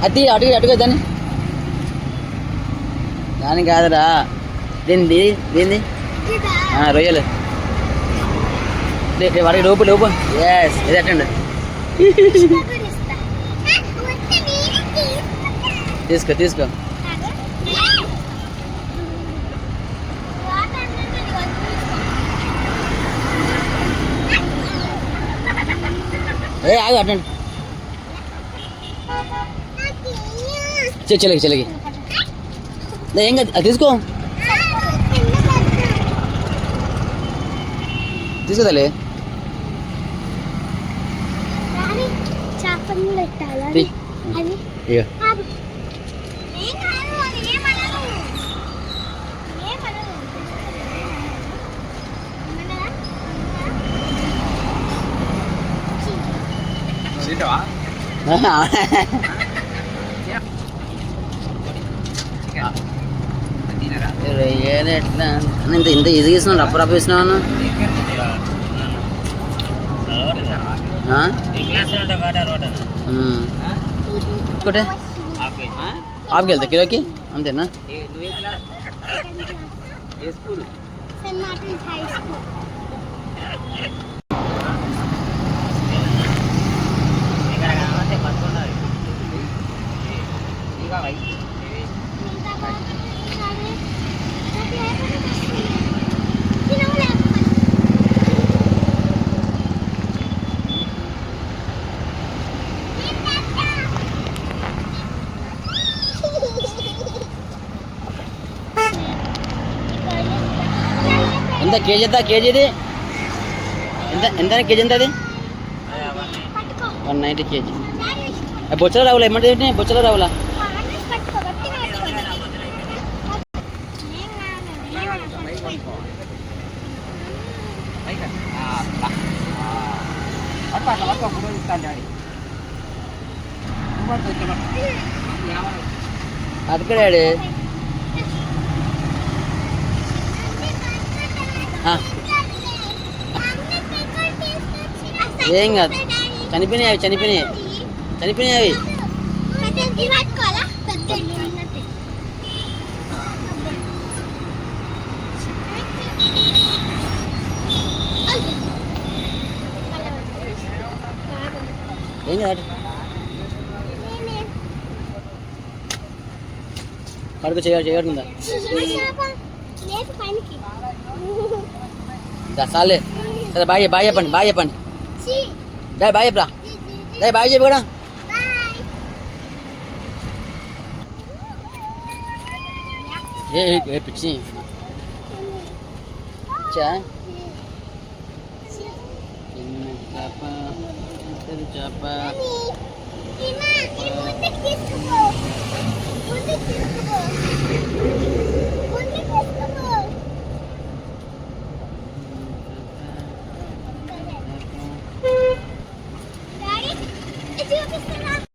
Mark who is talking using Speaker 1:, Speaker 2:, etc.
Speaker 1: అది అటుగా దాన్ని దాని కాదురా దీన్ని దీన్ని రొయ్యలు వాడికి లోపు ఎస్ ఇది అట్టండి తీసుకో ఆగు అట్టండి చెల్లకి ఏం కాదు అది తీసుకోదలే ఎట్లా ఇంత ఈజీగా ఇస్తున్నాను రప్ప ఇస్తున్నాను ఇంకోటే ఆఫ్కి వెళ్తా కిలోకి అంతేనా ఎంత కేజీది ఎంత కేజీ ఎంత అది 190 కేజీ బొచ్చలు రావులా ఏమంటే బొచ్చలు రావులా అటుకడాడు ఏం కాదు చనిపోయినాయి అవి ఏం కాదు పడుకు చేయకుండా చాలే సరే బాయ్ చెప్పండి బాయ్ చెప్పరా బాయ్ చెప్పు కూడా ఏ పిచ్చి చేప